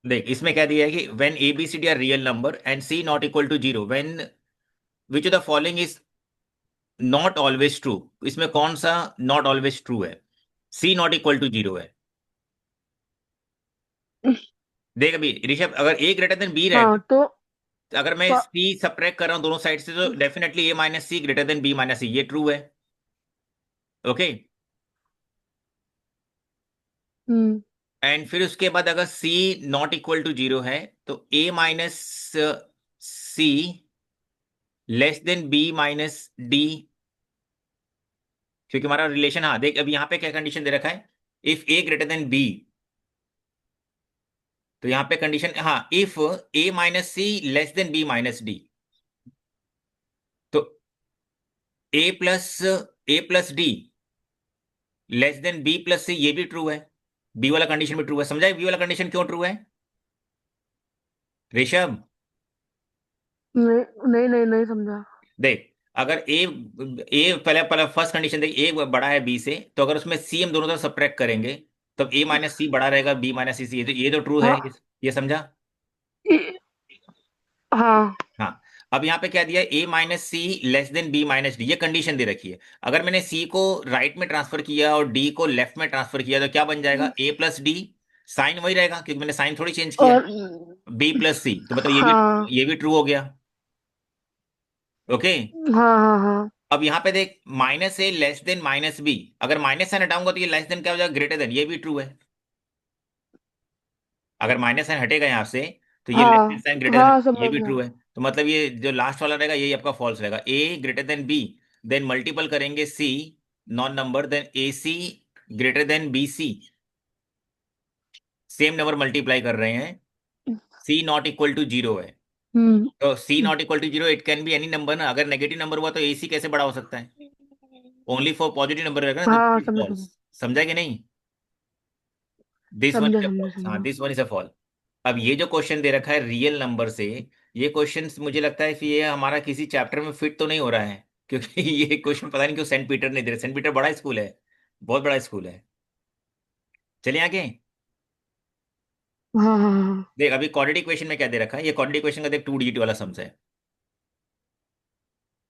देख इसमें क्या दिया है कि when a B c d are real number and c not equal to zero, when which of the following is not always true. इसमें कौन सा नॉट ऑलवेज ट्रू है? C not equal to zero है। देख अभी ऋषभ, अगर ए greater than B हाँ रहेगा, तो तो अगर मैं प- सी सबट्रैक्ट कर रहा हूं दोनों साइड से, तो डेफिनेटली ए माइनस सी ग्रेटर देन बी माइनस सी, ये ट्रू है। ओके। हम्म एंड फिर उसके बाद अगर C not equal to zero है, तो A minus C less than B minus D, क्योंकि हमारा रिलेशन, हाँ देख अभी यहाँ पे क्या कंडीशन दे रखा है, if A greater than B, तो यहाँ पे कंडीशन, हाँ if A minus C less than B minus D, तो A plus D less than B plus C, ये भी ट्रू है। बी वाला कंडीशन भी ट्रू है। समझा बी वाला कंडीशन क्यों ट्रू है ऋषभ? नहीं नहीं नहीं नहीं समझा। देख अगर ए पहले पहले फर्स्ट कंडीशन देख, ए बड़ा है बी से, तो अगर उसमें सी हम दोनों तरफ सब्ट्रैक्ट करेंगे, तब ए माइनस सी बड़ा रहेगा बी माइनस सी से, ये तो ट्रू है, हाँ ये समझा? इ- हाँ हाँ। अब यहाँ पे क्या दिया, A minus C less than B minus D, ये कंडीशन दे रखी है। अगर मैंने सी को राइट में ट्रांसफर किया और डी को लेफ्ट में ट्रांसफर किया, तो क्या बन जाएगा, ए प्लस डी, साइन वही रहेगा क्योंकि मैंने साइन थोड़ी चेंज किया है। और बी प्लस सी, तो मतलब हाँ ये भी ट्रू हो गया। ओके। हाँ हाँ हाँ अब यहाँ पे देख, माइनस ए लेस देन माइनस बी, अगर माइनस साइन हटाऊंगा तो ये लेस देन क्या हो जाएगा, ग्रेटर देन, ये भी ट्रू है। अगर माइनस साइन हटेगा यहाँ से, तो ये लेस देन हाँ साइन ग्रेटर देन, हाँ ये समझ भी गया। ट्रू है। तो मतलब ये जो लास्ट वाला रहेगा यही आपका फॉल्स रहेगा, A greater than B, then multiple करेंगे C non number, then A C greater than B C, same number multiply कर रहे हैं, C not equal to zero है। हम्म तो C not equal to zero, it can be any number ना, अगर negative number हुआ तो ए सी कैसे बड़ा हो सकता है? ओनली फॉर पॉजिटिव नंबर रहेगा ना, हाँ तो समझा फॉल्स। समझा समझा कि नहीं? दिस वन समझा इज अ समझा फॉल्स, हाँ समझा। This one is a false. अब ये जो क्वेश्चन दे रखा है रियल नंबर से, ये क्वेश्चन मुझे लगता है कि ये हमारा किसी चैप्टर में फिट तो नहीं हो रहा है, क्योंकि ये क्वेश्चन पता नहीं क्यों सेंट पीटर नहीं दे रहे। सेंट पीटर बड़ा स्कूल है, बहुत बड़ा स्कूल है। चलिए आगे। हाँ हाँ हाँ। देख अभी क्वाड्रेटिक इक्वेशन में क्या दे रखा है, ये क्वाड्रेटिक इक्वेशन का देख 2 डिजिट वाला सम्स है।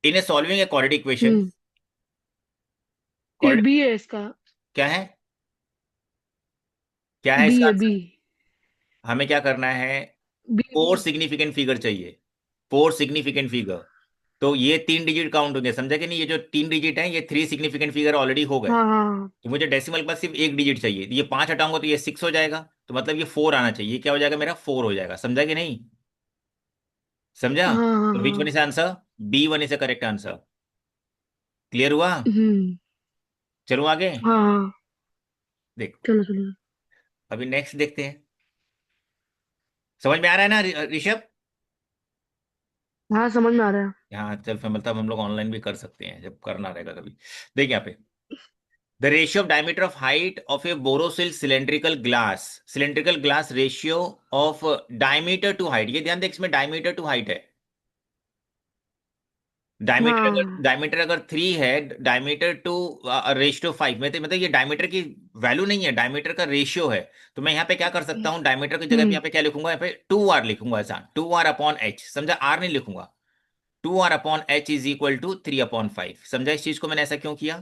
इन ए सॉल्विंग ए क्वाड्रेटिक इक्वेशन, हम्म ये बी है इसका। क्या है, क्या है बी इसका है आंसर? बी। हमें क्या करना है, B B. Four significant figure चाहिए, फोर सिग्निफिकेंट फिगर। तो ये 3 डिजिट काउंट होंगे, समझा कि नहीं, ये जो 3 डिजिट है ये 3 सिग्निफिकेंट फिगर ऑलरेडी हो गए। हाँ हाँ तो मुझे डेसिमल का सिर्फ 1 डिजिट चाहिए, तो ये 5 हटाऊंगा तो ये 6 हो जाएगा, तो मतलब ये 4 आना चाहिए, ये क्या हो जाएगा मेरा, 4 हो जाएगा। समझा कि नहीं? समझा? हाँ हाँ तो विच वन हाँ। Is answer, B one is the correct answer. Clear हुआ? हम्म चलो आगे। हाँ हाँ। देखो चलो चलो। अभी नेक्स्ट देखते हैं। समझ में आ रहा है ना ऋषभ? हाँ समझ में आ रहा है। हाँ चल फिर, मतलब हम लोग ऑनलाइन भी कर सकते हैं जब करना रहेगा कभी। देख यहाँ पे, the ratio of diameter of height of a Borosil cylindrical glass ratio of diameter to height, ये ध्यान देख, इसमें डायमीटर टू हाइट है। हाँ डायमीटर अगर 3 है, डायमीटर टू रेशियो 5 में, तो मतलब ये डायमीटर की वैल्यू नहीं है, डायमीटर का रेशियो है। तो मैं यहाँ पे क्या कर सकता हूँ, डायमीटर की जगह पे हम्म यहाँ पे क्या लिखूंगा, यहाँ पे 2r लिखूंगा, ऐसा 2r/h, समझा, r नहीं लिखूंगा। 2r/h is equal to 3/5। समझा इस चीज को मैंने ऐसा क्यों किया?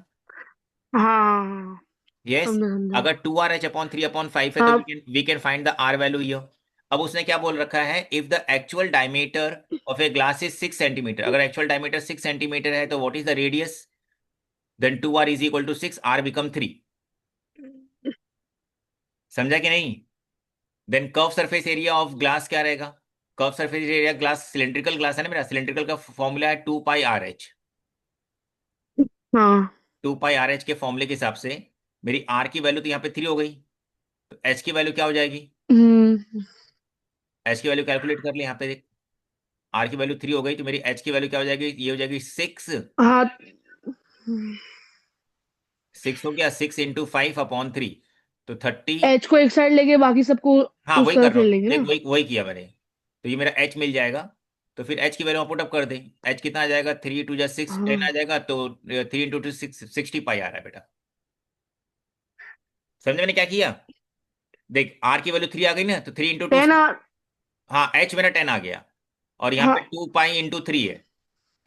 हाँ हाँ, यस। समझा समझा। अगर 2r/h/3/5 है, तो हाँ we can find the r value here. अब उसने क्या बोल रखा है, if the actual diameter of a glass is 6 centimetre, अगर एक्चुअल डायमीटर 6 सेंटीमीटर है, तो what is the radius, then 2r is equal to 6, r become 3। समझा कि नहीं? Then curve surface area of glass क्या रहेगा, curve surface area, glass cylindrical glass है ना मेरा, सिलेंड्रिकल का फॉर्मूला है 2πRh। हाँ। 2πRh के फॉर्मूले के हिसाब से मेरी r की वैल्यू तो यहाँ पे 3 हो गई, तो h की वैल्यू क्या हो जाएगी, हम्म h की वैल्यू कैलकुलेट कर ले यहाँ पे, r की वैल्यू 3 हो गई, तो मेरी h की वैल्यू क्या हो जाएगी, ये हो जाएगी 6। हाँ 6 हो गया, 6 × 5/3, तो 30। एच को एक साइड लेके बाकी सबको हाँ उस वही कर तरफ रहा ले हूँ, लेंगे देख ना। वही वही किया मैंने। तो ये मेरा h मिल जाएगा, तो फिर h की वैल्यू पुट अप कर दे। h कितना आ जाएगा, 3 × 2 = 6, 10 आ हाँ जाएगा, तो 3 × 2 = 60 पाई आ रहा है बेटा। समझे मैंने क्या किया? देख आर की वैल्यू 3 आ गई ना, तो 3 × 2। 10 आर। हाँ एच मेरा 10 आ गया, और यहाँ पे हाँ। 2 पाई × 3 है,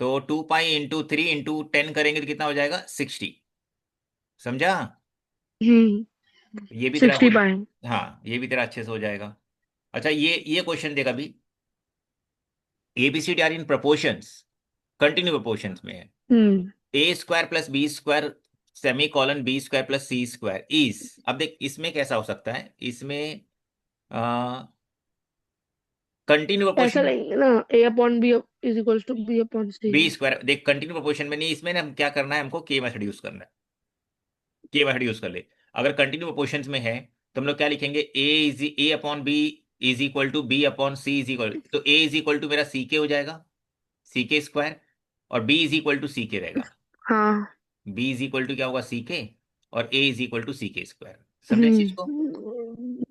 तो 2 पाई × 3 × 10 करेंगे तो कितना हो जाएगा, 60। समझा? हम्म। ये भी तेरा 60 पाए। हाँ ये भी तेरा अच्छे से हो जाएगा। अच्छा ये क्वेश्चन देगा अभी, ABCD are in proportions, continue proportions में है। हम्म। a² + b² (b² + c² is, अब देख इसमें कैसा हो सकता है, इसमें कंटिन्यू ऐसा प्रोपोर्शन, नहीं ना, A/B = B/C। b², देख कंटिन्यू प्रोपोर्शन में नहीं, इसमें ना हम क्या करना है, हमको के मेथड यूज करना है, के मेथड यूज कर ले। अगर कंटिन्यू प्रोपोर्शंस में है तो हम लोग क्या लिखेंगे, A/B (B/C) इज इक्वल, तो A मेरा सी के हो जाएगा, ck², और B = ck रहेगा। हाँ। B क्या होगा, सी के, और A = ck²। समझे इस चीज को? हम्म।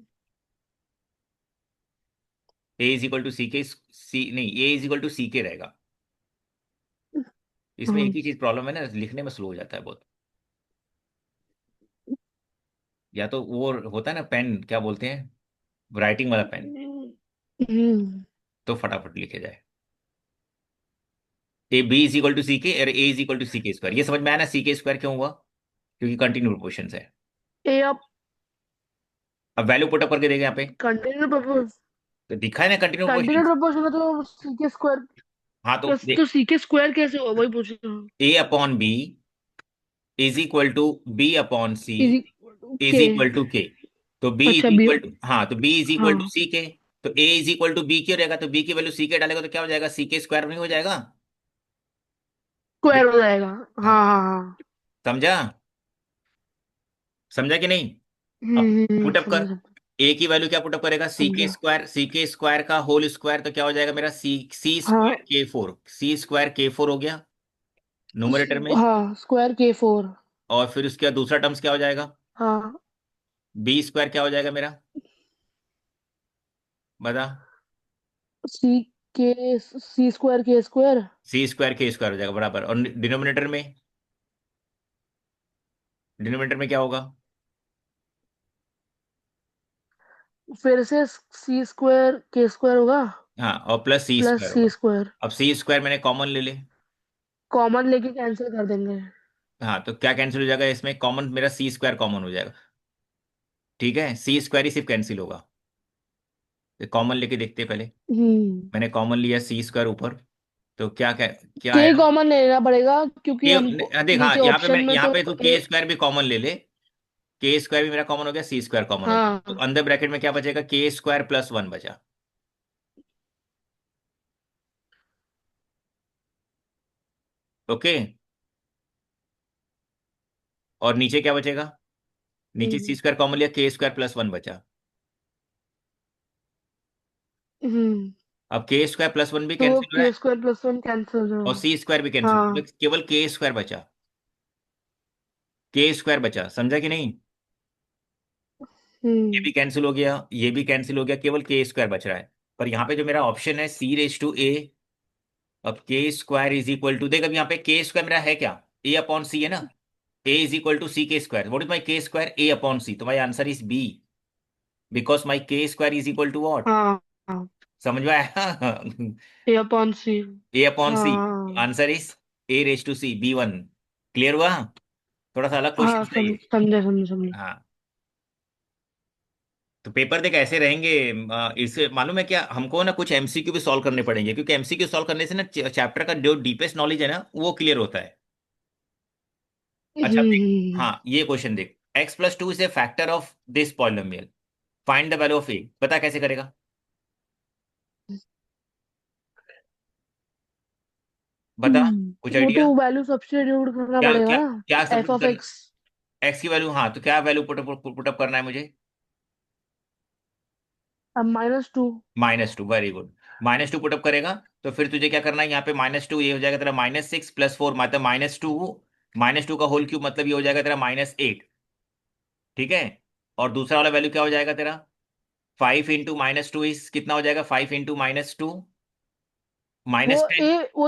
A = ck, सी नहीं, A = ck रहेगा। इसमें हाँ। एक ही चीज प्रॉब्लम है ना, लिखने में स्लो हो जाता है बहुत। या तो वो होता है ना पेन, क्या बोलते हैं, राइटिंग वाला पेन, हम्म। तो फटाफट लिखे जाए। B = ck और A = ck², ये समझ में आया ना, ck² क्यों हुआ, क्योंकि कंटिन्यू प्रोपोर्शन है। ए अब अब वैल्यू पुटअप करके देगा यहाँ पे, कंटिन्यू प्रपोज तो दिखा है ना कंटिन्यू कंटिन्यू प्रोपोर्शन। प्रपोर्शन है तो सीके स्क्वायर। हाँ तो तो सीके स्क्वायर कैसे हुआ, वही पूछ रहा हूँ। A/B = B/C is equal two is के। इक्वल टू के, तो बी इज अच्छा बी। इक्वल टू हाँ, तो बी इज इक्वल टू हाँ। सी के, तो ए इज इक्वल टू बी क्यों रहेगा, तो बी की वैल्यू सी के डालेगा तो क्या हो जाएगा, ck² नहीं हो जाएगा? स्क्वायर हो जाएगा। हाँ, हाँ हाँ हाँ। समझा? समझा कि नहीं? अब पुटअप कर, समझा ए की वैल्यू क्या पुटअप करेगा, समझा। ck² का होल स्क्वायर, तो क्या हो जाएगा मेरा, सी स्क्वायर के फोर हो गया न्यूमरेटर में। हाँ स्क्वायर K4। और फिर उसके बाद दूसरा टर्म्स क्या हो जाएगा, हाँ B² क्या हो जाएगा मेरा, बता। सी के C²K²। C² K² हो जाएगा बराबर, और डिनोमिनेटर में क्या होगा, फिर से C²K² होगा हाँ, और प्लस सी प्लस स्क्वायर सी होगा। स्क्वायर अब C² मैंने कॉमन ले ले, कॉमन लेके कैंसिल कर देंगे। हाँ तो क्या कैंसिल हो जाएगा इसमें, कॉमन मेरा C² कॉमन हो जाएगा। ठीक है, C² ही सिर्फ कैंसिल होगा, तो कॉमन लेके देखते हैं पहले। हम्म। मैंने कॉमन लिया C² ऊपर, तो क्या क्या क्या के आएगा, कॉमन लेना पड़ेगा क्योंकि हमको देख हाँ, नीचे यहाँ पे मैं, ऑप्शन में यहाँ तो पे तू K² भी कॉमन ले ले, K² भी मेरा कॉमन हो गया, C² कॉमन हो गया, तो हाँ। अंदर ब्रैकेट में क्या बचेगा, K² + 1 बचा। ओके, और नीचे क्या बचेगा, नीचे हम्म। C² कॉमन लिया, K² + 1 बचा। हम्म। अब K² + 1 भी तो कैंसिल हो रहा है, K²+1 कैंसिल हो और C² भी जाएगा। कैंसिल हो रहा हाँ। है, केवल K² बचा, K² बचा, समझा कि नहीं? ये हम्म। भी कैंसिल हो गया, ये भी कैंसिल हो गया, केवल K² बच रहा है। पर यहाँ पे जो मेरा ऑप्शन है C⁴A, अब K² इज इक्वल टू, देख अब यहाँ पे K² मेरा है क्या, A/C है ना, A = ck², what is my K², A/C, तो my answer is B, because my K² is equal to what, हाँ हाँ। समझ में आया? A/C। A/C, हाँ answer is A⁴C, B1। Clear हुआ? थोड़ा सा अलग हाँ। क्वेश्चन है ये। समझे समझे समझे। हाँ, तो पेपर देख ऐसे रहेंगे, इससे मालूम है क्या, हमको ना कुछ एमसीक्यू भी सॉल्व करने पड़ेंगे, क्योंकि एमसीक्यू सॉल्व करने से ना चैप्टर का जो डीपेस्ट नॉलेज है ना वो क्लियर होता है। अच्छा अब देख, हाँ ये क्वेश्चन देख, x + 2 is a factor of this polynomial, find the value of A, बता कैसे करेगा, बता, कुछ वो आइडिया? तो वैल्यू सब्स्टिट्यूट करना क्या पड़ेगा क्या ना। क्या एफ सब्स्टिट्यूट ऑफ करना, एक्स एक्स की वैल्यू, हाँ तो क्या वैल्यू पुटअप करना है मुझे, अब -2। -2, वेरी गुड। -2 पुटअप करेगा, तो फिर तुझे क्या करना है, यहाँ पे -2 ये हो जाएगा तेरा -6 + 4, मतलब -2 का होल क्यूब, मतलब ये हो जाएगा तेरा -8। ठीक है, और दूसरा वाला वैल्यू क्या हो जाएगा तेरा, 5 × -2 इज कितना हो जाएगा, 5 × -2 -10।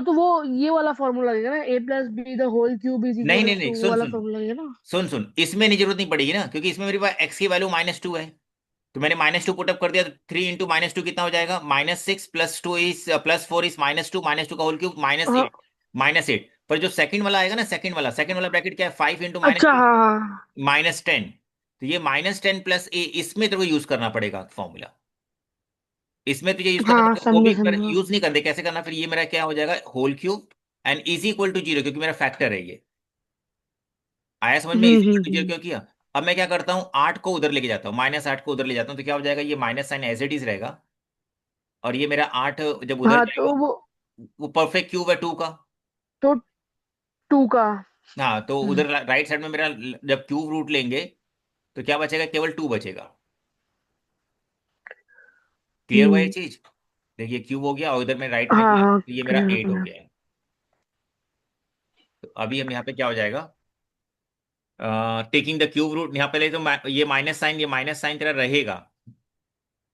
वो ये वाला फॉर्मूला लगेगा ना, A+B the whole cube is नहीं इक्वल नहीं नहीं, टू, वो सुन वाला सुन, फॉर्मूला लगेगा ना। सुन सुन, इसमें नहीं जरूरत नहीं पड़ेगी ना, क्योंकि इसमें मेरे पास एक्स की वैल्यू -2 है, तो मैंने -2 पुटअप कर दिया, तो 3 × -2 कितना हो जाएगा? -6 +2 इज +4 इज -2 का होल क्यूब हाँ। -8, -8। पर जो सेकंड वाला आएगा ना, सेकंड वाला ब्रैकेट क्या है? 5 × अच्छा, -2 हाँ हाँ। -10। तो ये -10 + a, इसमें तेरे को यूज करना पड़ेगा फॉर्मूला। इसमें तुझे यूज करना हाँ, पड़ेगा, वो समझा भी समझा। यूज नहीं करते। कैसे करना? फिर ये मेरा क्या हो जाएगा? Whole cube and is equal to 0, क्योंकि मेरा फैक्टर है ये। आया समझ में? Is equal to 0 hmm. क्यों किया? अब मैं क्या करता हूँ, 8 को उधर लेके जाता हूँ, -8 को उधर ले जाता हूँ, तो क्या हो जाएगा? ये minus sign as it is रहेगा। और ये मेरा 8 जब उधर हाँ, जाएगा, तो वो, वो परफेक्ट क्यूब है 2 का। तो 2 का। हाँ, तो हम्म। उधर राइट साइड में मेरा जब क्यूब रूट लेंगे, तो क्या बचेगा? केवल 2 बचेगा। क्लियर हुआ ये हम्म। चीज? देखिए, क्यूब हो गया और उधर मैं राइट में हाँ गया, हाँ, तो ये मेरा क्लियर 8 हो क्लियर। गया है। तो अभी हम यहाँ पे क्या हो जाएगा? टेकिंग द क्यूब रूट, यहाँ पे ले तो ये माइनस साइन तेरा रहेगा,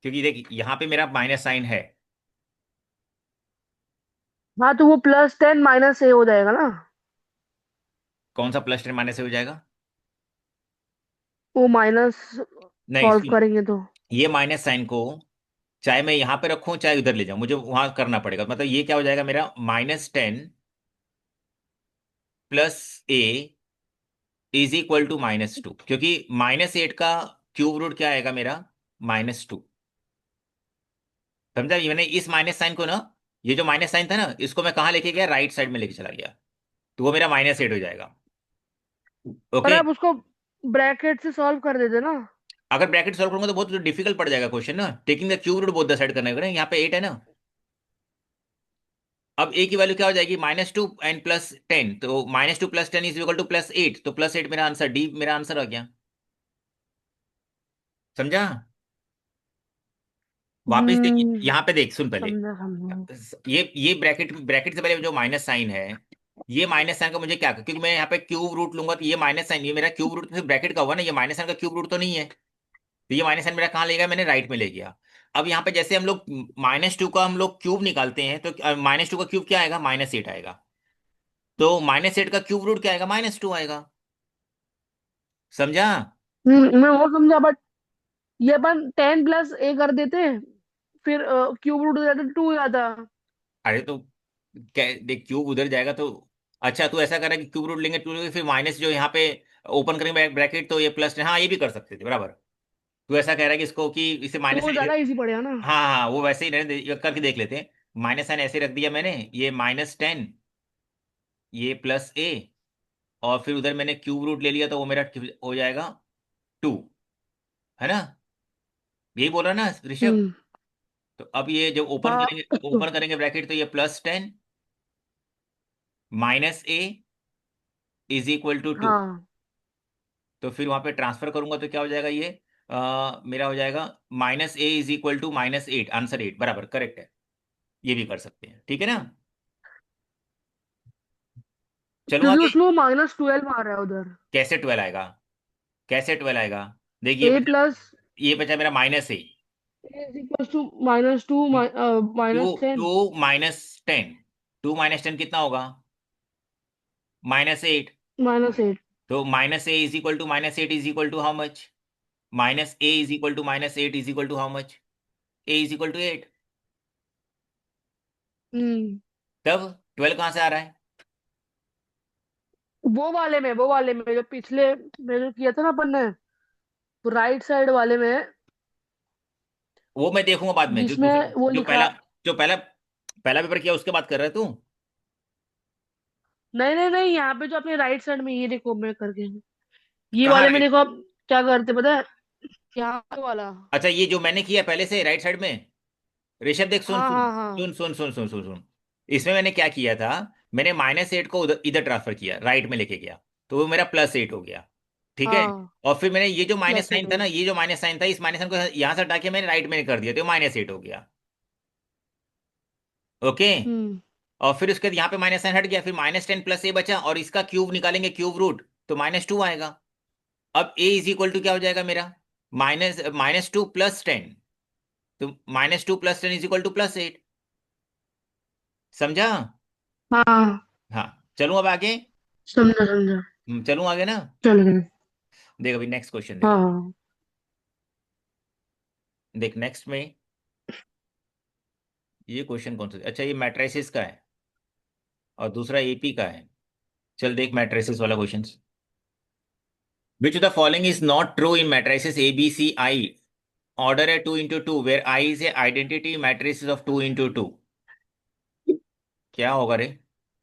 क्योंकि देख यहाँ पे मेरा माइनस साइन है। हाँ, तो वो +10 - a हो जाएगा ना। कौन सा +10 माइनस से हो जाएगा? वो माइनस नहीं सॉल्व सुन, करेंगे तो। ये माइनस साइन को चाहे मैं यहाँ पे रखूं चाहे उधर ले जाऊं, मुझे वहां करना पड़ेगा। मतलब ये क्या हो जाएगा मेरा? -10 + a इज इक्वल टू -2, क्योंकि -8 का क्यूब रूट क्या आएगा मेरा? -2। समझा? ये मैंने इस माइनस साइन को ना, ये जो माइनस साइन था ना, इसको मैं कहाँ लेके गया? राइट साइड में लेके चला गया, तो वो मेरा -8 हो जाएगा। पर ओके। आप उसको ब्रैकेट से सॉल्व कर देते ना। अगर ब्रैकेट सॉल्व करूंगा तो बहुत डिफिकल्ट पड़ जाएगा क्वेश्चन ना। Taking the cube root both the side करना है ना, यहाँ पे 8 है ना। अब ए की वैल्यू क्या हो जाएगी? -2 एंड +10, तो -2 + 10 इज इक्वल टू +8, तो +8 मेरा आंसर, डी मेरा आंसर आ गया। समझा? वापिस देख, हम्म। यहाँ पे देख, सुन पहले। समझा समझा। ये ब्रैकेट ब्रैकेट से पहले जो माइनस साइन है, ये माइनस साइन का मुझे क्या, क्योंकि मैं यहाँ पे क्यूब रूट लूंगा, तो ये माइनस साइन, ये मेरा क्यूब रूट फिर ब्रैकेट का हुआ ना, ये माइनस साइन का क्यूब रूट तो नहीं है। तो ये माइनस साइन मेरा कहाँ ले गया? मैंने राइट में ले गया। अब यहाँ पे जैसे हम लोग -2 का हम लोग क्यूब निकालते हैं, तो -2 का क्यूब क्या आएगा? -8 आएगा। तो -8 का क्यूब रूट क्या आएगा? -2 आएगा। समझा? मैं वो समझा, बट ये अपन 10 + a कर देते, फिर क्यूब रूट हो जाता, 2 आता। अरे तो देख, क्यूब उधर जाएगा तो, अच्छा तू ऐसा कर रहा है कि क्यूब रूट लेंगे, 2 फिर माइनस जो यहाँ पे ओपन करेंगे ब्रैकेट, तो ये +10, हाँ ये भी कर सकते थे बराबर। तू ऐसा कह रहा है कि इसको, कि इसे तो माइनस वो ज्यादा साइन, इजी पड़ेगा ना। हाँ हाँ हाँ, वो वैसे ही रहने ये करके देख लेते हैं। माइनस साइन ऐसे रख दिया मैंने, ये -10, ये +a, और फिर उधर मैंने क्यूब रूट ले लिया, तो वो मेरा हो जाएगा 2, है ना? यही बोल रहा ना ऋषभ? हम्म। तो अब ये जब हाँ। ओपन करेंगे ब्रैकेट, तो ये +10 -a इज इक्वल टू 2। हाँ। तो फिर वहां पे ट्रांसफर करूंगा तो क्या हो जाएगा? ये मेरा हो जाएगा -a is equal to -8, answer 8 बराबर करेक्ट है। ये भी कर सकते हैं, ठीक है ना? चलूं क्योंकि आगे। उसमें वो -12 आ रहा है उधर। कैसे 12 आएगा? कैसे 12 आएगा? देखिए a बचा, प्लस ये बचा मेरा -a। a is equal to -2 to -10 to -10, 2 - 10 कितना होगा? -8। -8। तो -a is equal to -8 is equal to how much? -a is equal to -8 is equal to how much? a is equal to 8। Hmm. तब 12 कहाँ से आ रहा है? वो वाले में जो पिछले में जो किया था ना अपन ने, तो राइट साइड वाले में, वो मैं देखूंगा बाद में, जो दूसरा, जिसमें वो जो लिखा। पहला, जो पहला पहला पेपर किया उसके बात कर रहे तू? नहीं नहीं नहीं, यहाँ पे जो अपने राइट साइड में, ये देखो मैं करके, ये कहाँ वाले में राइट? देखो आप क्या करते पता है, यहाँ वाला। अच्छा, ये जो मैंने किया पहले से राइट साइड में, ऋषभ देख, सुन हाँ सुन हाँ हाँ। सुन सुन सुन सुन सुन सुन। इसमें मैंने क्या किया था, मैंने -8 को उधर इधर ट्रांसफर किया, राइट में लेके गया, तो वो मेरा +8 हो गया। ठीक है। हाँ, और फिर मैंने ये जो माइनस +8 साइन था हो ना, गया। ये जो माइनस साइन था, इस माइनस साइन को यहाँ से हटा के मैंने राइट में कर दिया, तो -8 हो गया। ओके। हम्म। और फिर उसके बाद यहाँ पे माइनस साइन हट गया, फिर -10 + a बचा, और इसका क्यूब निकालेंगे, क्यूब रूट, तो -2 आएगा। अब a इज इक्वल टू क्या हो जाएगा मेरा? -2 + 10, तो -2 + 10 इज इक्वल टू +8। समझा? हाँ, हाँ। चलूं अब आगे? समझा समझा। चलूं आगे ना? चल गए। देख अभी नेक्स्ट क्वेश्चन देख हाँ अब। हाँ। देख नेक्स्ट में ये क्वेश्चन कौन सा, अच्छा ये मैट्रिसेस का है और दूसरा एपी का है। चल देख मैट्रिसेस वाला question. Which of the following is not true in matrices A B C I, order है 2 into 2 where I is a identity matrices of 2 into 2। क्या होगा रे?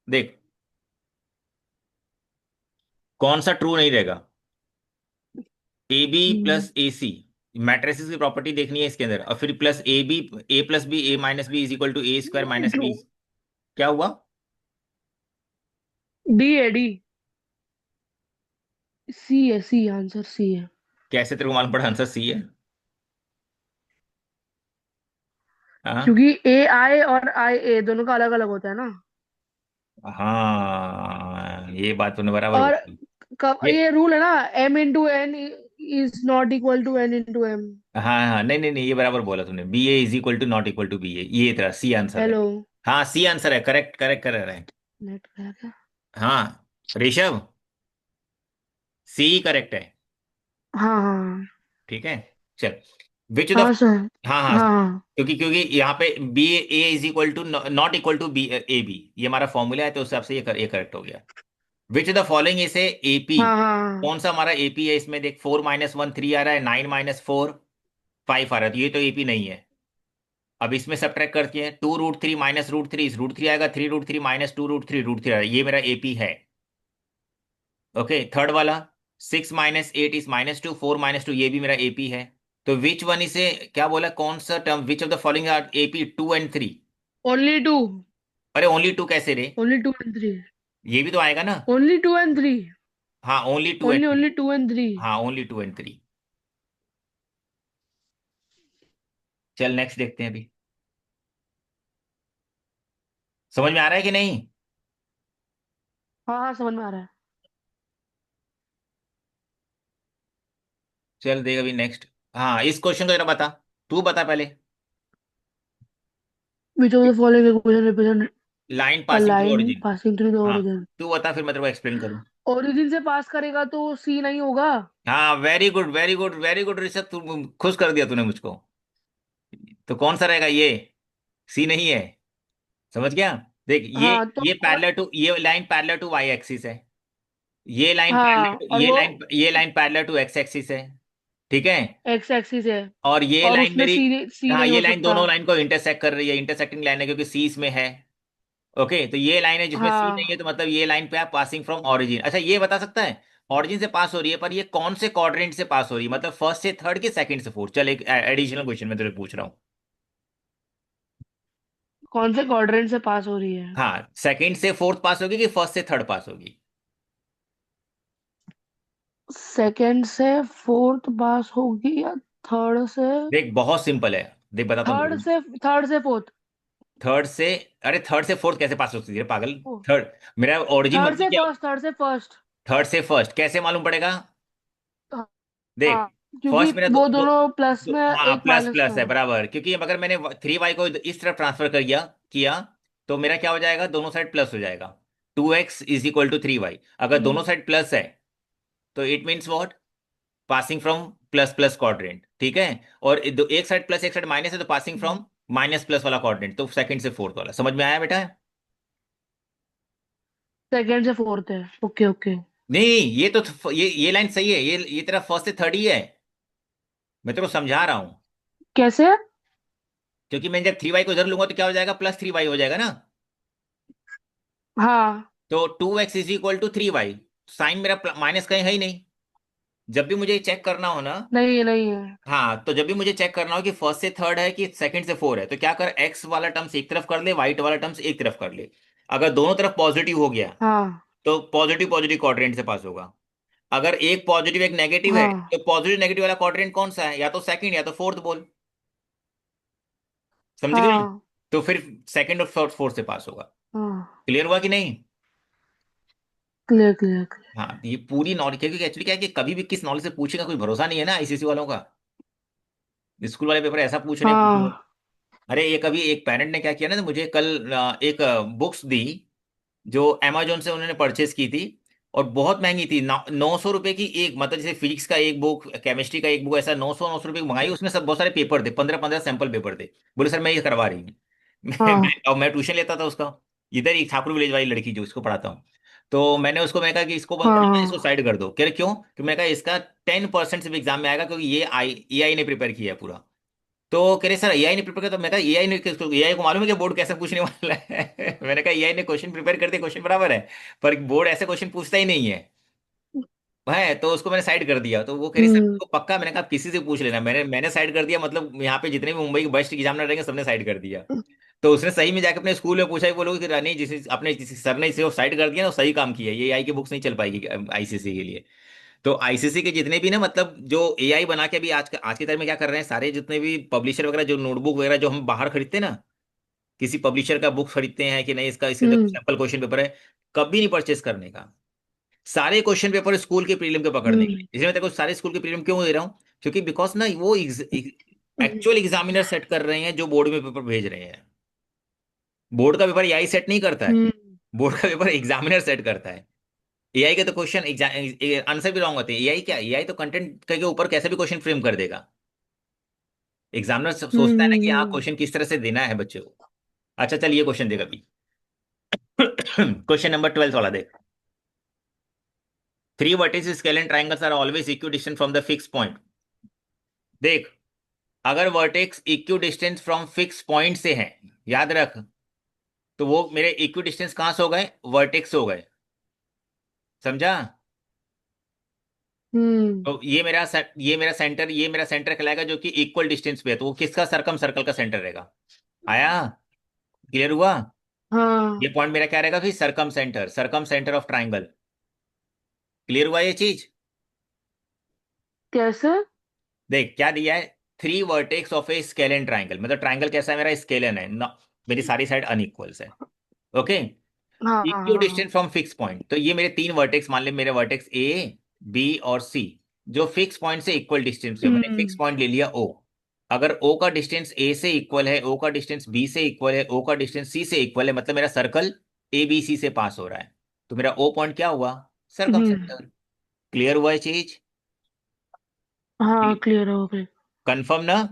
देख कौन सा ट्रू नहीं रहेगा। A B hmm, plus A C, matrices की प्रॉपर्टी देखनी है इसके अंदर, और फिर plus A B, A plus B, A minus B is equal to A square minus true. B. क्या हुआ? डी है, डी। सी है, सी आंसर सी है। कैसे तेरे को मालूम पड़ा आंसर सी है? हाँ क्योंकि ए आई और आई ए दोनों का अलग अलग होता है ना। हाँ, ये बात तूने बराबर और बोली। कब ये ये रूल है ना, M into N is not equal to N into M. हाँ हाँ, नहीं नहीं नहीं, ये बराबर बोला तूने, B A is equal to not equal to B A, ये तेरा सी आंसर है। हेलो। हाँ सी आंसर है, करेक्ट करेक्ट कर रहा है। नेट गया क्या? हाँ ऋषभ, सी करेक्ट है। हाँ हाँ ठीक है। चल विच ऑफ द, हाँ सर। हाँ हाँ, हाँ हाँ क्योंकि क्योंकि यहाँ पे B A is equal to not equal to B A B, ये हमारा फॉर्मूला है, तो उस हिसाब से ये करेक्ट हो गया। विच of the following is a AP, हाँ हाँ। कौन सा हमारा एपी है इसमें? देख 4 - 1 3 आ रहा है, 9 - 4 5 आ रहा है, तो ये तो एपी नहीं है। अब इसमें सब्ट्रैक्ट करते हैं, 2√3 माइनस रूट थ्री, इस √3 आएगा, 3√3 माइनस 2√3 √3 आएगा, ये मेरा एपी है। ओके थर्ड वाला, 6 - 8 इज -2, 4 - 2, ये भी मेरा एपी है। तो विच वन इसे, क्या बोला, कौन सा term, which of the following are AP 2 and 3? Only two. अरे ओनली टू कैसे रे? Only two and three. ये भी तो आएगा ना। Only two and three. हाँ only two and only three only two and three. हाँ ओनली 2 and 3। चल नेक्स्ट देखते हैं अभी, समझ में आ रहा है कि नहीं? हाँ हाँ, समझ में आ रहा है। चल देख अभी नेक्स्ट। हाँ इस क्वेश्चन को जरा बता, तू बता पहले। विच of the following equation represent line a passing through line origin. Passing through the हाँ ओरिजिन। तू बता, फिर मैं तेरे को एक्सप्लेन करूँ। ओरिजिन से पास करेगा तो सी नहीं होगा। हाँ very good very good very good Rishabh, तू खुश कर दिया तूने मुझको। तो कौन सा रहेगा ये? सी नहीं है, समझ गया। देख हाँ तो ये पैरेलल टू, ये line parallel to Y axis है, हाँ, और वो ये line parallel to X axis है। ठीक है। एक्स एक्सिस है। और ये और लाइन उसमें मेरी, सी सी हाँ नहीं ये हो लाइन सकता। दोनों लाइन को इंटरसेक्ट कर रही है, इंटरसेक्टिंग लाइन है क्योंकि सी इसमें है। ओके तो ये लाइन है जिसमें सी नहीं है, हाँ। तो मतलब ये लाइन पे आप पासिंग फ्रॉम ओरिजिन। अच्छा ये बता सकता है, ओरिजिन से पास हो रही है, पर ये कौन से क्वाड्रेंट से पास हो रही है, मतलब फर्स्ट से थर्ड के सेकंड से फोर्थ? चल एक एडिशनल क्वेश्चन मैं तुझे पूछ रहा हूँ। कौन से क्वाड्रेंट से पास हो रही है? हाँ सेकंड से फोर्थ पास होगी कि फर्स्ट से थर्ड पास होगी? सेकंड से फोर्थ पास होगी या थर्ड से? देख बहुत सिंपल है, देख बताता हूँ तेरे थर्ड को। से थर्ड से फोर्थ। थर्ड से, अरे थर्ड से फोर्थ कैसे पास हो सकती है पागल? थर्ड, मेरा ओरिजिन थर्ड मतलब से क्या? फर्स्ट, थर्ड से फर्स्ट। थर्ड से फर्स्ट कैसे मालूम पड़ेगा? देख हाँ, क्योंकि फर्स्ट मेरा वो दोनों प्लस में हाँ एक प्लस माइनस में प्लस है है। बराबर, क्योंकि अगर मैंने 3y को इस तरफ ट्रांसफर कर किया किया तो मेरा क्या हो जाएगा, दोनों साइड प्लस हो जाएगा। 2x is equal to 3y, अगर दोनों हम्म, साइड प्लस है तो it means what, passing from plus plus quadrant. ठीक है। और एक साइड प्लस एक साइड माइनस है, तो पासिंग फ्रॉम माइनस प्लस वाला क्वाड्रेंट, तो सेकंड से फोर्थ वाला। समझ में आया बेटा? सेकंड से फोर्थ है। Okay okay. नहीं ये तो ये लाइन सही है, ये तेरा फर्स्ट से थर्ड ही है, मैं तेरे को समझा रहा हूं। कैसे? क्योंकि मैं जब 3y को इधर लूंगा तो क्या हो जाएगा, +3y हो जाएगा ना। हाँ। तो 2x is equal to 3y, sign मेरा माइनस कहीं है ही नहीं। जब भी मुझे चेक करना हो ना, नहीं है, नहीं है। हाँ तो जब भी मुझे चेक करना हो कि फर्स्ट से थर्ड है कि सेकंड से फोर है, तो क्या कर, एक्स वाला टर्म्स एक तरफ कर ले, वाइट वाला टर्म्स एक तरफ कर ले। अगर दोनों तरफ पॉजिटिव हो गया हाँ तो पॉजिटिव पॉजिटिव क्वाड्रेंट से पास होगा। अगर एक पॉजिटिव एक नेगेटिव है, हाँ तो पॉजिटिव नेगेटिव वाला क्वाड्रेंट कौन सा है, या तो सेकंड या तो फोर्थ बोल। समझ गए? हाँ तो फिर सेकंड और फोर्थ से पास होगा। हाँ। क्लियर हुआ कि नहीं? Clear clear clear. हाँ ये पूरी नॉलेज, क्योंकि एक्चुअली क्या है कि कभी भी किस नॉलेज से पूछेगा कोई भरोसा नहीं है ना आईसीएसई वालों का। स्कूल वाले पेपर ऐसा पूछ रहे हैं पूछ रहे हैं। हाँ। अरे ये कभी एक पेरेंट ने क्या किया ना, तो मुझे कल एक बुक्स दी जो अमेजोन से उन्होंने परचेज की थी, और बहुत महंगी थी, 900 रुपए की एक, मतलब जैसे फिजिक्स का एक बुक, केमिस्ट्री का एक बुक, ऐसा 900 रुपए की मंगाई। उसमें सब बहुत सारे पेपर थे, 15-15 सैंपल पेपर थे। बोले सर मैं ये करवा रही हूँ। हाँ और मैं ट्यूशन लेता था उसका, इधर ही ठाकुर विलेज वाली लड़की जो इसको पढ़ाता हूँ। तो मैंने उसको, मैं कहा कि इसको बंद करो ना, इसको हाँ। साइड कर दो। कह रहे क्यों? कि मैं कहा इसका 10% सिर्फ एग्जाम में आएगा, क्योंकि ये एआई ने प्रिपेयर किया है पूरा। तो कह रहे सर एआई ने प्रिपेयर किया। तो मैं कहा एआई को मालूम है कि बोर्ड कैसे पूछने वाला है? मैंने कहा एआई ने क्वेश्चन प्रिपेयर कर दिया, क्वेश्चन बराबर है, पर बोर्ड ऐसे क्वेश्चन पूछता ही नहीं है। है तो उसको मैंने साइड कर दिया। तो वो कह रही सर हम्म तो पक्का? मैंने कहा आप किसी से पूछ लेना, मैंने साइड कर दिया, मतलब यहाँ पे जितने भी मुंबई के बेस्ट एग्जामिनर रहेंगे सबने साइड कर दिया। तो उसने सही में जाके अपने स्कूल में पूछा, वो लोग कि नहीं, जिस अपने जिस सर ने इसे साइड कर दिया ना, वो सही काम किया, ये आई की बुक्स नहीं चल पाएगी आईसीसी के लिए। तो आईसीसी के जितने भी ना, मतलब जो एआई बना के भी आज के टाइम में क्या कर रहे हैं, सारे जितने भी पब्लिशर वगैरह जो नोटबुक वगैरह जो हम बाहर खरीदते हैं ना, किसी पब्लिशर का बुक खरीदते हैं कि नहीं, इसका इसके अंदर हम्म सैंपल क्वेश्चन पेपर है, कभी नहीं परचेस करने का। सारे क्वेश्चन पेपर स्कूल के प्रीलिम के पकड़ने के लिए, हम्म इसलिए मैं तेरे को सारे स्कूल के प्रीलिम क्यों दे रहा हूँ, क्योंकि बिकॉज ना वो हम्म एक्चुअल एग्जामिनर सेट कर रहे हैं जो बोर्ड में पेपर भेज रहे हैं। बोर्ड का पेपर एआई सेट नहीं करता है, हम्म बोर्ड का पेपर एग्जामिनर सेट करता है। एआई के तो क्वेश्चन आंसर भी रॉन्ग होते हैं। एआई क्या, एआई तो कंटेंट के ऊपर कैसे भी क्वेश्चन फ्रेम कर देगा। एग्जामिनर सोचता है ना कि हाँ हम्म क्वेश्चन किस तरह से देना है बच्चे को। अच्छा चल ये क्वेश्चन देख अभी। क्वेश्चन नंबर 12 वाला देख। Three vertices scalene triangles are always equidistant from the fixed point। देख, अगर vertex equi distance from fix point से है, याद रख, तो वो मेरे इक्वी डिस्टेंस कहां से हो गए? वर्टेक्स हो गए। समझा? हम्म तो ये मेरा सेंटर कहलाएगा जो कि इक्वल डिस्टेंस पे है, तो वो किसका? सर्कम सर्कल का सेंटर रहेगा। आया? क्लियर हुआ? हाँ। ये पॉइंट मेरा क्या रहेगा फिर? Circum centre of triangle. Clear हुआ ये चीज? कैसे? देख क्या दिया है, three vertex of A scalene triangle, मतलब ट्राइंगल कैसा है मेरा? स्केलेन है ना, मेरी सारी साइड अनइक्वल्स है। ओके। हाँ इक्वी हाँ। डिस्टेंस फ्रॉम फिक्स पॉइंट, तो ये मेरे तीन वर्टेक्स मान ले, मेरे वर्टेक्स ए, बी और सी, जो फिक्स पॉइंट से इक्वल डिस्टेंस पे, मैंने फिक्स हम्म पॉइंट ले लिया ओ। अगर ओ का डिस्टेंस ए से इक्वल है, ओ का डिस्टेंस बी से इक्वल है, ओ का डिस्टेंस सी से इक्वल है, मतलब मेरा सर्कल ए बी सी से पास हो रहा है, तो मेरा ओ पॉइंट क्या हुआ? सर्कम हम्म सेंटर। क्लियर हुआ ये चीज? हाँ क्लियर हो गई। कंफर्म ना?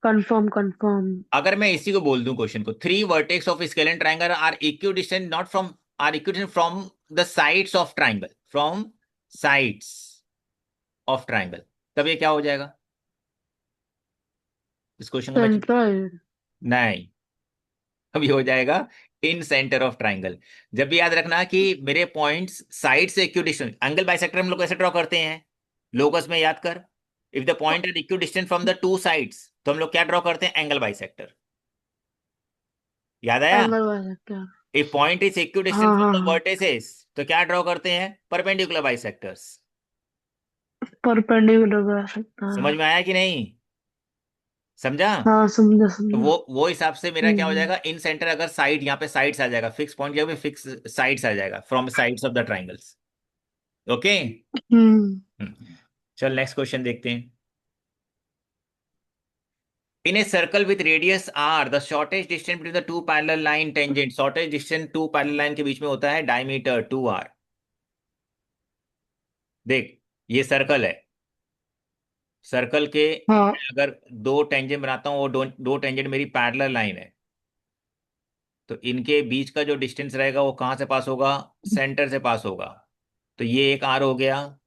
Confirm confirm. अगर मैं इसी को बोल दूं क्वेश्चन को, three vertex of scalene triangle are equidistant not from, are equidistant from the sides of triangle, from sides of triangle, तब ये क्या हो जाएगा? इस क्वेश्चन को मैं सेंट्रोइड। नहीं, अब ये हो जाएगा इन सेंटर ऑफ ट्राइंगल। जब भी याद रखना कि मेरे पॉइंट्स साइड से इक्विडिस्टेंट, एंगल बाइसेक्टर हम लोग कैसे ड्रॉ करते हैं? लोकस में याद कर, if the point are equidistant from the two sides, तो हम लोग क्या ड्रॉ करते हैं? Angle bisector. याद आया? एंगल वाला क्या? इफ पॉइंट इज इक्विडिस्टेंट हाँ फ्रॉम हाँ द हाँ। वर्टिसेस, तो क्या ड्रॉ करते हैं? Perpendicular bisectors. परपेंडिकुलर कर सकता समझ है। में आया कि नहीं? समझा? हाँ समझा तो समझा। वो हिसाब से मेरा क्या हो हम्म जाएगा? इन सेंटर, अगर साइड यहाँ पे साइड्स आ जाएगा, फिक्स पॉइंट यहाँ पे फिक्स साइड्स आ जाएगा, from sides of the triangles. Okay. Hmm चल नेक्स्ट क्वेश्चन देखते हैं। In a circle with radius R, the shortest distance between the two parallel line tangent, shortest distance two parallel line के बीच में होता है डायमीटर 2r। देख, ये सर्कल है, सर्कल के हाँ। अगर दो टेंजेंट बनाता हूँ, वो दो टेंजेंट मेरी पैरेलल लाइन है, तो इनके बीच का जो डिस्टेंस रहेगा वो कहाँ से पास होगा? सेंटर से पास होगा। तो ये एक आर हो गया,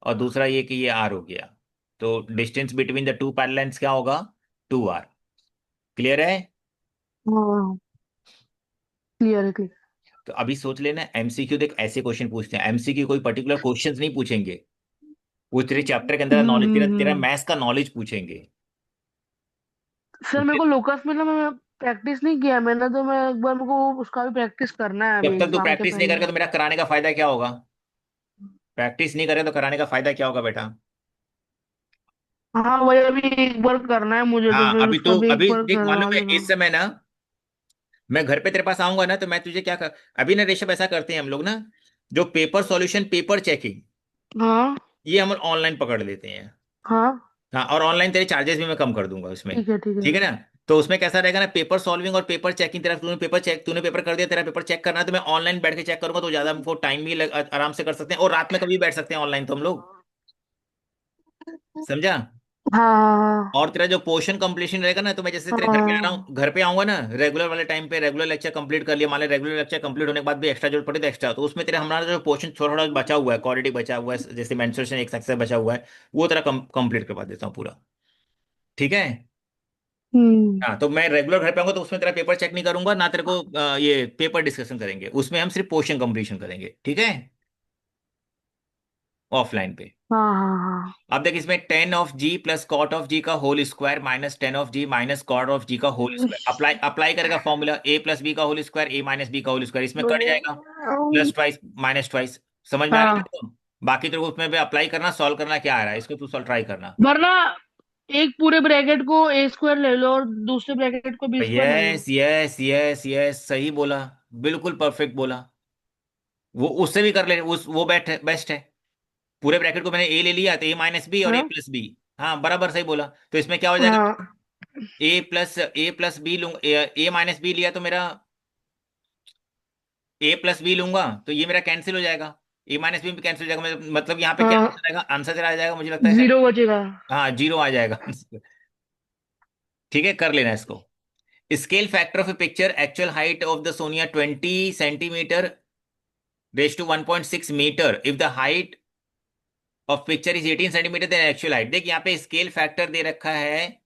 और दूसरा ये कि ये आर हो गया। तो distance between the two parallel lines क्या होगा? 2r। क्लियर है? हाँ क्लियर है क्लियर। तो अभी सोच लेना, एमसीक्यू देख ऐसे क्वेश्चन पूछते हैं, एमसीक्यू कोई पर्टिकुलर क्वेश्चंस नहीं पूछेंगे, वो तेरे चैप्टर के अंदर नॉलेज, तेरा तेरा हम्म। मैथ्स का नॉलेज पूछेंगे। सर मेरे को लोकस में ना, मैं प्रैक्टिस नहीं किया मैंने, तो मैं एक बार, मेरे को उसका भी प्रैक्टिस करना है जब अभी तक तू एग्जाम के प्रैक्टिस नहीं पहले। करेगा तो मेरा कराने का फायदा क्या होगा? प्रैक्टिस नहीं करे तो कराने का फायदा क्या होगा बेटा? हाँ वही अभी एक बार करना है मुझे, तो हाँ फिर अभी उसका तो, भी एक अभी बार देख करवा मालूम है लेना। इस समय ना, मैं घर पे तेरे पास आऊंगा ना, तो मैं तुझे क्या कर, अभी ना ऋषभ ऐसा करते हैं हम लोग ना, जो पेपर सॉल्यूशन, पेपर चेकिंग, हाँ ये हम ऑनलाइन पकड़ लेते हैं। हाँ। हाँ, और ऑनलाइन तेरे चार्जेस भी मैं कम कर दूंगा उसमें। ठीक है ठीक है। ठीक है ना? तो उसमें कैसा रहेगा ना, पेपर सॉल्विंग और पेपर चेकिंग, तेरा तूने पेपर कर दिया, तेरा पेपर चेक करना है तो मैं ऑनलाइन बैठ के चेक करूंगा, तो ज्यादा हमको टाइम भी आराम से कर सकते हैं, और रात में कभी बैठ सकते हैं ऑनलाइन तो हम लोग। समझा? हाँ और तेरा जो पोर्शन कंप्लीशन रहेगा ना, तो मैं जैसे तेरे घर पे आ रहा हाँ हूँ, घर पे आऊंगा ना रेगुलर वाले टाइम पे, रेगुलर लेक्चर कंप्लीट कर लिया, मान लिया रेगुलर लेक्चर कंप्लीट होने के बाद भी एक्स्ट्रा जरूरत पड़े तो एक्स्ट्रा, तो उसमें तेरा हमारा जो पोर्शन थोड़ा थोड़ा बचा हुआ है, क्वालिटी बचा हुआ है, जैसे मेंस्ट्रुएशन एक सक्सेस बचा हुआ है, वो तेरा कंप्लीट करवा देता हूँ पूरा। ठीक है? हम्म। हाँ, तो मैं रेगुलर घर पे आऊंगा तो उसमें तेरा पेपर चेक नहीं करूंगा ना, तेरे को ये पेपर डिस्कशन करेंगे, उसमें हम सिर्फ पोर्शन कंप्लीशन करेंगे, ठीक है? ऑफलाइन पे। हाँ हाँ हाँ। अब देख, इसमें tan of G plus cot of G का whole square minus tan of G minus cot of G का होल स्क्वायर, अप्लाई अप्लाई करेगा फॉर्मूला, ए प्लस बी का whole square, A minus B का होल स्क्वायर, इसमें cut जाएगा, plus twice minus twice. समझ में आ रहा है हाँ, तेरे को? बाकी तेरे को उसमें भी अप्लाई करना, सॉल्व करना क्या आ रहा है, इसको तू सॉल्व ट्राई करना। वरना एक पूरे ब्रैकेट को ए स्क्वायर ले लो और दूसरे ब्रैकेट को बी स्क्वायर ले लो। यस यस यस यस, सही बोला, बिल्कुल परफेक्ट बोला। वो उससे भी कर ले, उस वो बेस्ट है। पूरे ब्रैकेट को मैंने ए ले लिया तो ए माइनस बी और ए हाँ प्लस बी। हाँ, बराबर सही बोला। तो इसमें क्या हो जाएगा, हाँ ए प्लस बी लूंगा, ए माइनस बी लिया तो मेरा ए प्लस बी लूंगा, तो ये मेरा कैंसिल हो जाएगा, ए माइनस बी भी कैंसिल हो जाएगा, मतलब यहाँ पे क्या हाँ। आंसर आएगा, आंसर तेरा आ जाएगा मुझे लगता है। जीरो बचेगा। हाँ, जीरो आ जाएगा। ठीक है, कर लेना इसको। Scale factor of a picture, actual height of the Sonia 20 centimetre raise to 1.6 metre, if the height of picture is 18 centimetre, then actual height. देख, यहाँ पे स्केल फैक्टर दे रखा है,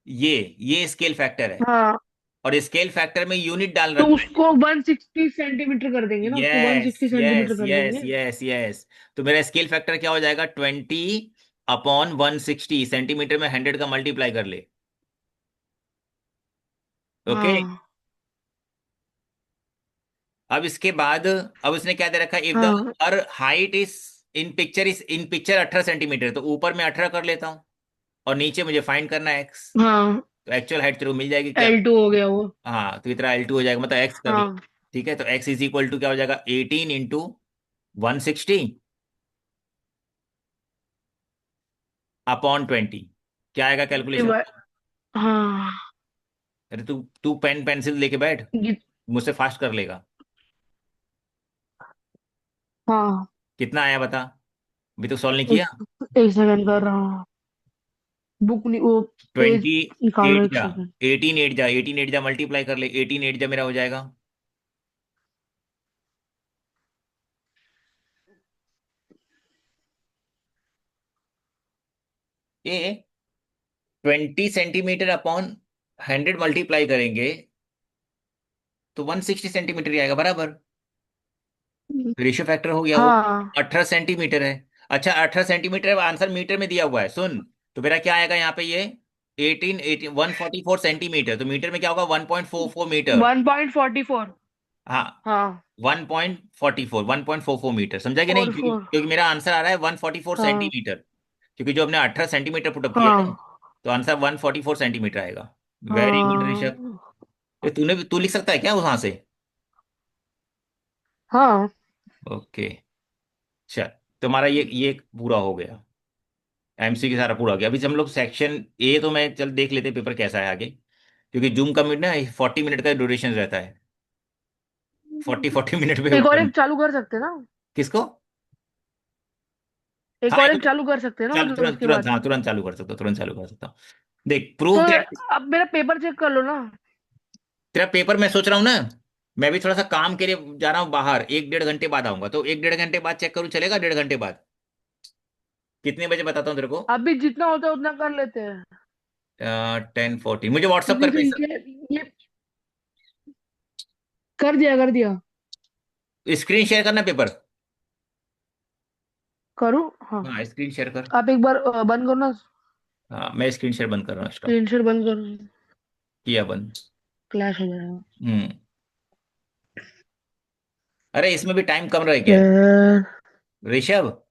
ये स्केल फैक्टर है, हाँ, और स्केल फैक्टर में यूनिट डाल तो रखा है। उसको 160 सेंटीमीटर कर देंगे ना, उसको one yes sixty yes centimetre कर यस देंगे। Yes yes. तो मेरा स्केल फैक्टर क्या हो जाएगा, 20/160 सेंटीमीटर में 100 का मल्टीप्लाई कर ले। ओके। हाँ अब इसके बाद, अब उसने क्या दे रखा है, इफ द हाँ her height is in picture 18 centimetre, तो ऊपर मैं 18 कर लेता हूँ, और नीचे मुझे फाइंड करना है एक्स। हाँ। तो एक्चुअल हाइट तेरे को मिल जाएगी क्या? L2 हो गया वो। हाँ, तो इतना L2 हो जाएगा, मतलब एक्स कर ले। हाँ ठीक है, तो एक्स इज इक्वल टू क्या हो जाएगा, 18 × 160 अपॉन 20। क्या आएगा कैलकुलेशन? डिवाइड। हाँ अरे तू तू पेन पेंसिल लेके बैठ, ये- मुझसे फास्ट कर लेगा। हाँ। कितना आया बता, अभी तो सॉल्व नहीं एक किया। एक सेकंड कर रहा हूँ। बुक नहीं, वो पेज 28 निकालो, एक जा, सेकंड। 18 8 जा मल्टीप्लाई कर ले, 18 8 जा मेरा हो जाएगा, ये 20 सेंटीमीटर अपॉन 100 मल्टीप्लाई करेंगे तो 160 सेंटीमीटर ही आएगा, बराबर। रेशियो फैक्टर हो गया वो। हाँ 18 सेंटीमीटर है। अच्छा, 18 सेंटीमीटर आंसर मीटर में दिया हुआ है, सुन। तो मेरा क्या आएगा यहाँ पे, ये 144 सेंटीमीटर, तो मीटर में क्या होगा, 1.44 मीटर। 1.44। हाँ, हाँ 1.44 मीटर, समझा कि नहीं, फोर क्योंकि फोर क्योंकि मेरा आंसर आ रहा है 144 हाँ सेंटीमीटर, क्योंकि जो हमने 18 सेंटीमीटर पुटअप किया है, हाँ तो आंसर 144 सेंटीमीटर आएगा। Very good Rishabh. हाँ ये तू लिख सकता है क्या वहां से? हाँ। ओके, चल, तुम्हारा ये पूरा हो गया, एमसी की सारा पूरा हो गया। अभी हम लोग सेक्शन ए, तो मैं चल देख लेते पेपर कैसा है आगे, क्योंकि जूम का मिनट ना 40 मिनट का ड्यूरेशन रहता है, 40 40 मिनट पे एक और होता है। एक चालू कर सकते हैं ना। किसको? एक हाँ, और एक चालू कर सकते हैं ना, चल मतलब तुरंत इसके तुरंत, बाद। हाँ तुरंत चालू कर सकता हूँ, तुरंत चालू कर सकता हूँ। देख, तो प्रूव दैट। अब मेरा पेपर चेक कर लो ना। तेरा पेपर मैं सोच रहा हूँ ना, मैं भी थोड़ा सा काम के लिए जा रहा हूँ बाहर, 1 1.5 घंटे बाद आऊंगा, तो 1 1.5 घंटे बाद चेक करूँ, चलेगा 1.5 घंटे बाद? कितने बजे बताता हूँ तेरे को? अभी जितना होता है उतना कर लेते हैं। 10:40 मुझे व्हाट्सअप क्योंकि कर फिर पैसा। ये कर दिया कर दिया। स्क्रीन शेयर करना पेपर। करूँ हाँ। हाँ, स्क्रीन शेयर कर। आप एक बार बंद करो ना। हाँ, मैं स्क्रीन शेयर बंद कर रहा हूँ, स्टॉप। स्क्रीन शेयर बंद करो। किया बंद। क्लैश हो जाएगा। हम्म। अरे इसमें भी टाइम कम रह गया यार, ऋषभ।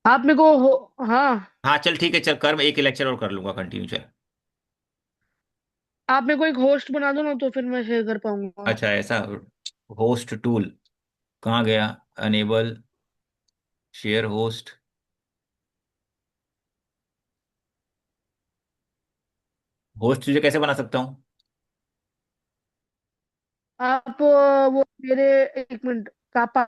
आप मेरे को हो। हाँ, हाँ चल ठीक है, चल कर, मैं एक लेक्चर और कर लूंगा कंटिन्यू, चल। आप मेरे को एक होस्ट बना दो ना, तो फिर मैं शेयर कर पाऊंगा। अच्छा, ऐसा? होस्ट टूल कहाँ गया? Enable share host. होस्ट तुझे कैसे बना सकता हूँ? आप वो मेरे, एक मिनट, आप